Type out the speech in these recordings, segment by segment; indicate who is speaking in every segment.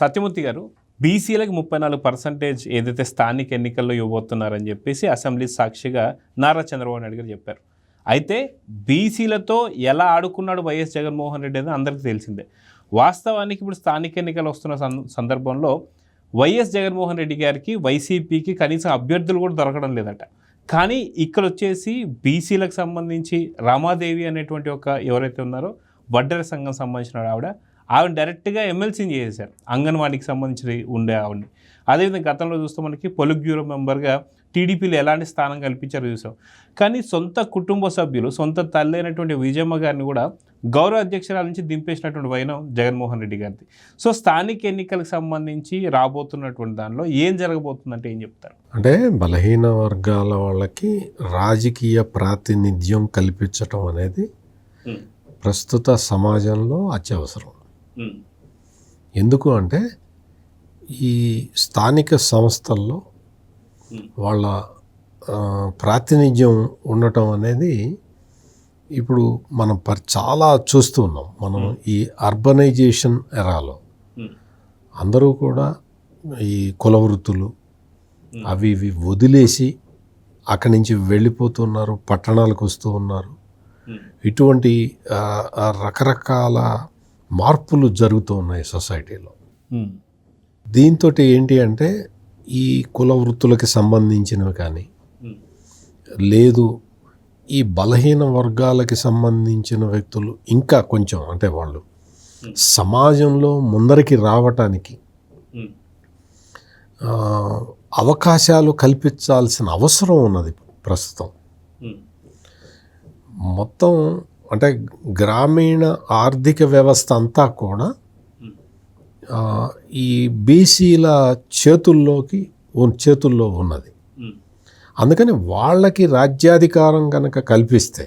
Speaker 1: సత్యమూర్తి గారు, బీసీలకు 34% ఏదైతే స్థానిక ఎన్నికల్లో ఇవ్వబోతున్నారని చెప్పేసి అసెంబ్లీ సాక్షిగా నారా చంద్రబాబు నాయుడు గారు చెప్పారు. అయితే బీసీలతో ఎలా ఆడుకున్నాడు వైఎస్ జగన్మోహన్ రెడ్డి అనేది అందరికీ తెలిసిందే. వాస్తవానికి ఇప్పుడు స్థానిక ఎన్నికలు వస్తున్న సందర్భంలో వైఎస్ జగన్మోహన్ రెడ్డి గారికి వైసీపీకి కనీసం అభ్యర్థులు కూడా దొరకడం లేదట. కానీ ఇక్కడ వచ్చేసి బీసీలకు సంబంధించి రామాదేవి అనేటువంటి ఎవరైతే ఉన్నారో వడ్డెర సంఘం సంబంధించిన ఆవిడ డైరెక్ట్గా ఎమ్మెల్సీని చేసేశారు. అంగన్వాడీకి సంబంధించి ఉండే ఆవిడని. అదేవిధంగా గతంలో చూస్తే మనకి పొలిట్ బ్యూరో మెంబర్గా టీడీపీలో ఎలాంటి స్థానం కల్పించారో చూసాం. కానీ సొంత కుటుంబ సభ్యులు, సొంత తల్లి అయినటువంటి విజయమ్మ గారిని కూడా గౌరవ అధ్యక్షురాల నుంచి దింపేసినటువంటి వైనం జగన్మోహన్ రెడ్డి గారిది. సో స్థానిక ఎన్నికలకు సంబంధించి రాబోతున్నటువంటి దానిలో ఏం జరగబోతుందంటే ఏం చెప్తారు?
Speaker 2: అంటే బలహీన వర్గాల వాళ్ళకి రాజకీయ ప్రాతినిధ్యం కల్పించటం అనేది ప్రస్తుత సమాజంలో అత్యవసరం. ఎందుకు అంటే ఈ స్థానిక సంస్థల్లో వాళ్ళ ప్రాతినిధ్యం ఉండటం అనేది ఇప్పుడు మనం చాలా చూస్తూ ఉన్నాం. మనం ఈ అర్బనైజేషన్ ఎరాలో అందరూ కూడా ఈ కుల వృత్తులు అవి ఇవి వదిలేసి అక్కడి నుంచి వెళ్ళిపోతున్నారు, పట్టణాలకు వస్తూ ఉన్నారు. ఇటువంటి రకరకాల మార్పులు జరుగుతూ ఉన్నాయి సొసైటీలో. దీంతో ఏంటి అంటే ఈ కుల వృత్తులకి సంబంధించినవి కానీ లేదు ఈ బలహీన వర్గాలకి సంబంధించిన వ్యక్తులు ఇంకా కొంచెం అంటే వాళ్ళు సమాజంలో ముందరికి రావటానికి అవకాశాలు కల్పించాల్సిన అవసరం ఉన్నది ప్రస్తుతం. మొత్తం అంటే గ్రామీణ ఆర్థిక వ్యవస్థ అంతా కూడా ఈ బీసీల చేతుల్లో ఉన్నది. అందుకని వాళ్ళకి రాజ్యాధికారం కనుక కల్పిస్తే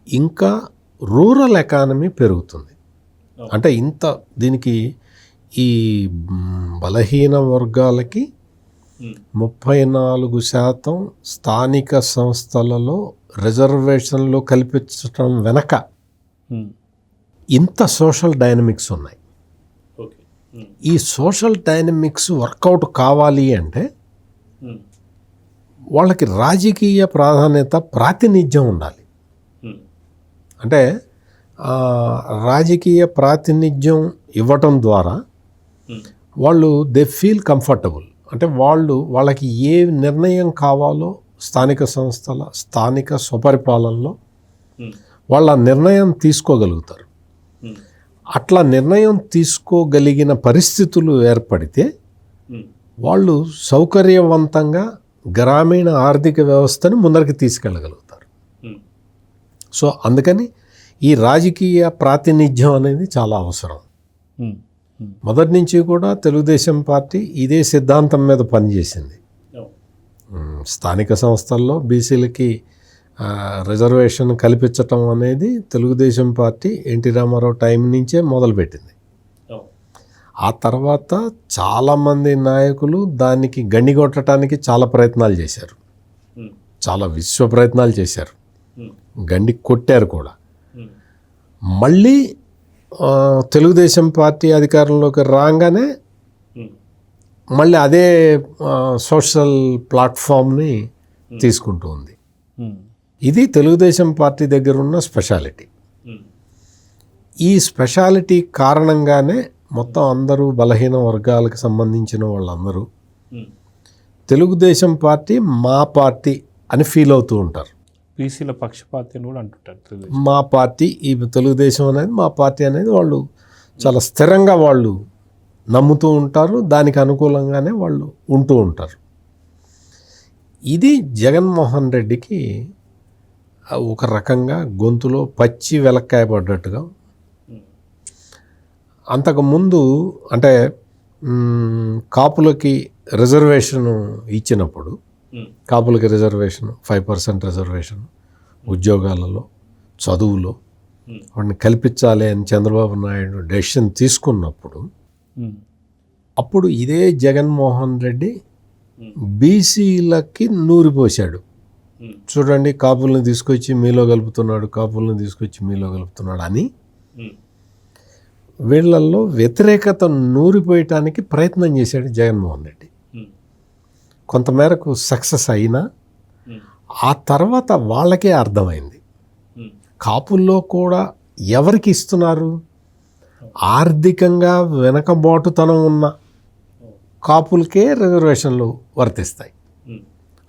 Speaker 2: ఇంకా రూరల్ ఎకానమీ పెరుగుతుంది. అంటే దీనికి ఈ బలహీన వర్గాలకి 34% స్థానిక సంస్థలలో రిజర్వేషన్లు కల్పించడం వెనక ఇంత సోషల్ డైనమిక్స్ ఉన్నాయి. ఈ సోషల్ డైనమిక్స్ వర్కౌట్ కావాలి అంటే వాళ్ళకి రాజకీయ ప్రాతినిధ్యం ఉండాలి. అంటే రాజకీయ ప్రాతినిధ్యం ఇవ్వటం ద్వారా వాళ్ళు దే ఫీల్ కంఫర్టబుల్. అంటే వాళ్ళకి ఏ నిర్ణయం కావాలో స్థానిక సంస్థల స్థానిక స్వపరిపాలనలో వాళ్ళ నిర్ణయం తీసుకోగలుగుతారు. అట్లా నిర్ణయం తీసుకోగలిగిన పరిస్థితులు ఏర్పడితే వాళ్ళు సౌకర్యవంతంగా గ్రామీణ ఆర్థిక వ్యవస్థను ముందరికి తీసుకెళ్ళగలుగుతారు. సో అందుకని ఈ రాజకీయ ప్రాతినిధ్యం అనేది చాలా అవసరం. మొదటి నుంచి కూడా తెలుగుదేశం పార్టీ ఇదే సిద్ధాంతం మీద పనిచేసింది. స్థానిక సంస్థల్లో బీసీలకి రిజర్వేషన్ కల్పించటం అనేది Telugu Desam party N T Rama Rao time నుంచే మొదలుపెట్టింది. ఆ తర్వాత చాలామంది నాయకులు దానికి గండిగొట్టడానికి చాలా ప్రయత్నాలు చేశారు, చాలా విశ్వ ప్రయత్నాలు చేశారు, గండి కొట్టారు కూడా. మళ్ళీ తెలుగుదేశం పార్టీ అధికారంలోకి రాగానే మళ్ళీ అదే సోషల్ ప్లాట్ఫామ్ని తీసుకుంటూ ఉంది. ఇది తెలుగుదేశం పార్టీ దగ్గర ఉన్న స్పెషాలిటీ. ఈ స్పెషాలిటీ కారణంగానే మొత్తం అందరూ బలహీన వర్గాలకు సంబంధించిన వాళ్ళందరూ తెలుగుదేశం పార్టీ మా పార్టీ అని ఫీల్ అవుతూ ఉంటారు.
Speaker 1: బీసీల పక్షపాతి కూడా అంటుంటారు.
Speaker 2: మా పార్టీ, ఈ తెలుగుదేశం అనేది మా పార్టీ అనేది వాళ్ళు చాలా స్థిరంగా వాళ్ళు నమ్ముతూ ఉంటారు. దానికి అనుకూలంగానే వాళ్ళు ఉంటూ ఉంటారు. ఇది జగన్మోహన్ రెడ్డికి ఒక రకంగా గొంతులో పచ్చి వెలక్కాయ పడ్డట్టుగా. అంతకుముందు అంటే కాపులకి రిజర్వేషన్ ఇచ్చినప్పుడు, కాపులకి రిజర్వేషన్ 5% రిజర్వేషన్ ఉద్యోగాలలో, చదువులో వాడిని కల్పించాలి అని చంద్రబాబు నాయుడు డెసిషన్ తీసుకున్నప్పుడు అప్పుడు ఇదే జగన్మోహన్ రెడ్డి బీసీలకి నూరిపోశాడు. చూడండి, కాపుల్ని తీసుకొచ్చి మీలో కలుపుతున్నాడు, కాపుల్ని తీసుకొచ్చి మీలో కలుపుతున్నాడు అని వీళ్ళల్లో వ్యతిరేకత నూరిపోయటానికి ప్రయత్నం చేశాడు జగన్మోహన్ రెడ్డి. కొంతమేరకు సక్సెస్ అయినా ఆ తర్వాత వాళ్ళకే అర్థమైంది కాపుల్లో కూడా ఎవరికి ఇస్తున్నారు, ఆర్థికంగా వెనకబాటుతనం ఉన్న కాపులకే రిజర్వేషన్లు వర్తిస్తాయి,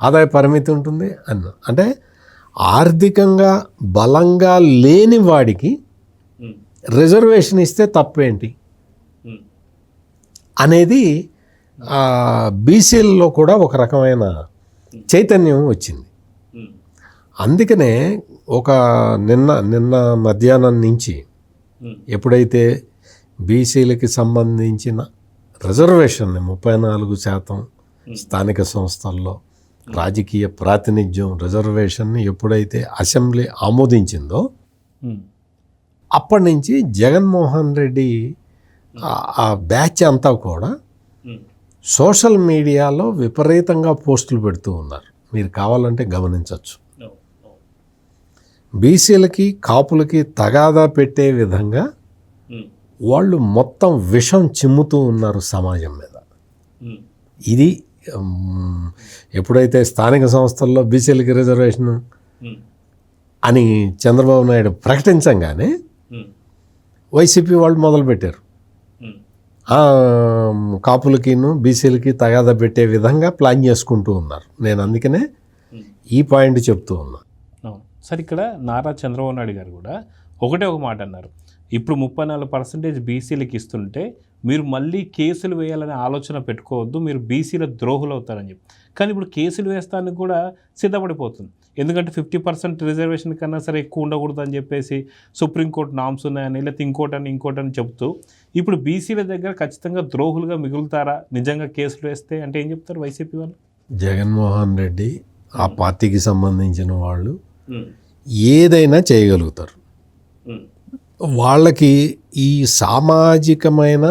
Speaker 2: ఆదాయ పరిమితి ఉంటుంది అంటే ఆర్థికంగా బలంగా లేని వాడికి రిజర్వేషన్ ఇస్తే తప్పేంటి అనేది బీసీలలో కూడా ఒక రకమైన చైతన్యం వచ్చింది. అందుకనే ఒక నిన్న మధ్యాహ్నం నుంచి ఎప్పుడైతే బీసీలకి సంబంధించిన రిజర్వేషన్ని 34% స్థానిక సంస్థల్లో రాజకీయ ప్రాతినిధ్యం రిజర్వేషన్ని ఎప్పుడైతే అసెంబ్లీ ఆమోదించిందో అప్పటి నుంచి జగన్మోహన్ రెడ్డి ఆ బ్యాచ్ అంతా కూడా సోషల్ మీడియాలో విపరీతంగా పోస్టులు పెడుతూ ఉన్నారు. మీరు కావాలంటే గమనించవచ్చు. బీసీలకి కాపులకి తగాదా పెట్టే విధంగా వాళ్ళు మొత్తం విషం చిమ్ముతూ ఉన్నారు సమాజం మీద. ఇది ఎప్పుడైతే స్థానిక సంస్థల్లో బీసీలకి రిజర్వేషన్ అని చంద్రబాబు నాయుడు ప్రకటించగానే వైసీపీ వాళ్ళు మొదలుపెట్టారు కాపులకిను బీసీలకి తగాదా పెట్టే విధంగా ప్లాన్ చేసుకుంటూ ఉన్నారు. నేను అందుకనే ఈ పాయింట్ చెప్తూ ఉన్నా.
Speaker 1: సార్, ఇక్కడ నారా చంద్రబాబు నాయుడు గారు కూడా ఒకటే ఒక మాట అన్నారు, ఇప్పుడు 34% బీసీలకు ఇస్తుంటే మీరు మళ్ళీ కేసులు వేయాలనే ఆలోచన పెట్టుకోవద్దు, మీరు బీసీల ద్రోహులు అవుతారని చెప్పి. కానీ ఇప్పుడు కేసులు వేస్తానికి కూడా సిద్ధపడిపోతుంది. ఎందుకంటే 50% రిజర్వేషన్ కన్నా సరే ఎక్కువ ఉండకూడదు అని చెప్పేసి సుప్రీంకోర్టు నామ్స్ ఉన్నాయని, లేకపోతే ఇంకోటని చెప్తూ ఇప్పుడు బీసీల దగ్గర ఖచ్చితంగా ద్రోహులుగా మిగులుతారా నిజంగా కేసులు వేస్తే అంటే ఏం చెప్తారు వైసీపీ వాళ్ళు?
Speaker 2: జగన్మోహన్ రెడ్డి ఆ పార్టీకి సంబంధించిన వాళ్ళు ఏదైనా చేయగలుగుతారు. వాళ్ళకి ఈ సామాజికమైన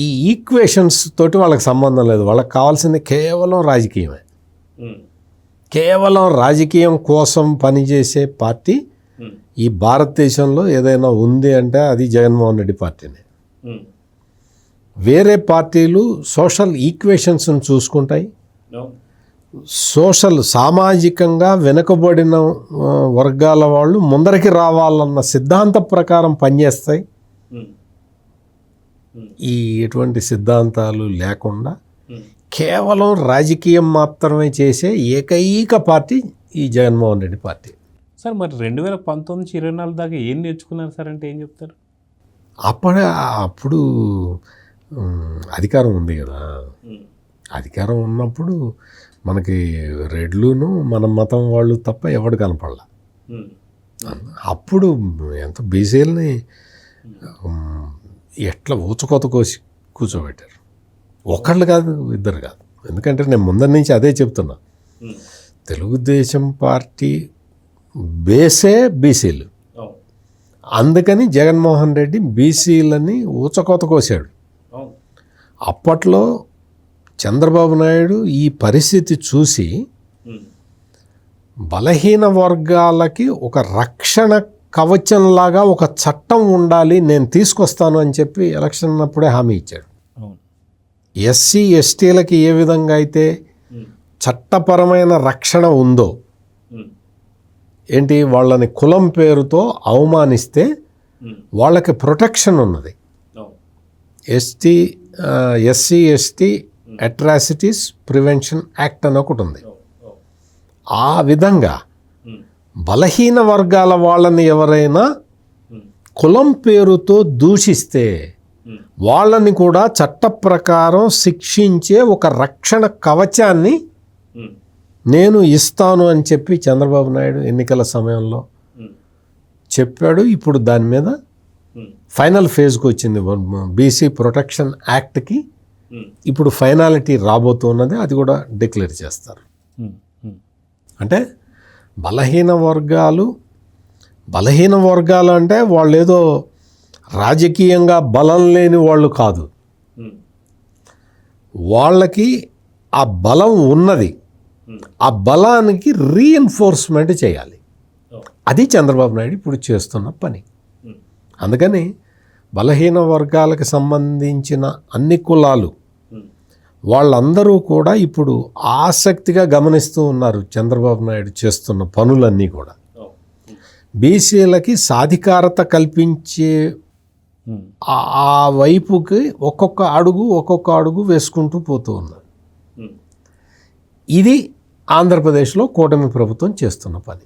Speaker 2: ఈ ఈక్వేషన్స్ తోటి వాళ్ళకి సంబంధం లేదు. వాళ్ళకి కావాల్సింది కేవలం రాజకీయమే. కేవలం రాజకీయం కోసం పనిచేసే పార్టీ ఈ భారతదేశంలో ఏదైనా ఉంది అంటే అది జగన్మోహన్ రెడ్డి పార్టీనే. వేరే పార్టీలు సోషల్ ఈక్వేషన్స్ని చూసుకుంటాయి, సామాజికంగా వెనుకబడిన వర్గాల వాళ్ళు ముందరికి రావాలన్న సిద్ధాంత ప్రకారం పనిచేస్తాయి. ఈ ఎటువంటి సిద్ధాంతాలు లేకుండా కేవలం రాజకీయం మాత్రమే చేసే ఏకైక పార్టీ ఈ జగన్మోహన్ రెడ్డి పార్టీ.
Speaker 1: సార్, మరి 2019-24 దాకా ఏం నేర్చుకున్నారు సార్ అంటే ఏం చెప్తారు?
Speaker 2: అప్పుడు అధికారం ఉంది కదా, అధికారం ఉన్నప్పుడు మనకి రెడ్లును మన మతం వాళ్ళు తప్ప ఎవడు కనపడలా. అప్పుడు ఎంత బీసీలని ఎట్లా ఊచకోత కోసి కూర్చోబెట్టారు. ఒకళ్ళు కాదు, ఇద్దరు కాదు. ఎందుకంటే నేను ముందరి నుంచి అదే చెప్తున్నా, తెలుగుదేశం పార్టీ బేసే బీసీలు. అందుకని జగన్మోహన్ రెడ్డి బీసీలని ఊచకోత కోసాడు. అప్పట్లో చంద్రబాబు నాయుడు ఈ పరిస్థితి చూసి బలహీన వర్గాలకి ఒక రక్షణ కవచంలాగా ఒక చట్టం ఉండాలి, నేను తీసుకొస్తాను అని చెప్పి ఎలక్షన్ అప్పుడే హామీ ఇచ్చాడు. ఎస్సీ ఎస్టీలకి ఏ విధంగా అయితే చట్టపరమైన రక్షణ ఉందో, ఏంటి వాళ్ళని కులం పేరుతో అవమానిస్తే వాళ్ళకి ప్రొటెక్షన్ ఉన్నది. SC ST atrocities prevention act అని ఒకటి ఉంది. ఆ విధంగా బలహీన వర్గాల వాళ్ళని ఎవరైనా కులం పేరుతో దూషిస్తే వాళ్ళని కూడా చట్ట ప్రకారం శిక్షించే ఒక రక్షణ కవచాన్ని నేను ఇస్తాను అని చెప్పి చంద్రబాబు నాయుడు ఎన్నికల సమయంలో చెప్పాడు. ఇప్పుడు దాని మీద ఫైనల్ ఫేజ్కి వచ్చింది. బీసీ ప్రొటెక్షన్ యాక్ట్కి ఇప్పుడు ఫైనాలిటీ రాబోతున్నది, అది కూడా డిక్లేర్ చేస్తారు. అంటే బలహీన వర్గాలు అంటే వాళ్ళు ఏదో రాజకీయంగా బలం లేని వాళ్ళు కాదు, వాళ్ళకి ఆ బలం ఉన్నది. ఆ బలానికి రీఎన్ఫోర్స్మెంట్ చేయాలి. అది చంద్రబాబు నాయుడు ఇప్పుడు చేస్తున్న పని. అందుకని బలహీన వర్గాలకు సంబంధించిన అన్ని కులాలు వాళ్ళందరూ కూడా ఇప్పుడు ఆసక్తిగా గమనిస్తూ ఉన్నారు చంద్రబాబు నాయుడు చేస్తున్న పనులన్నీ కూడా. బీసీలకి సాధికారత కల్పించే ఆ వైపుకి ఒక్కొక్క అడుగు వేసుకుంటూ పోతూ ఉన్నారు. ఇది ఆంధ్రప్రదేశ్లో కూటమి ప్రభుత్వం చేస్తున్న పని.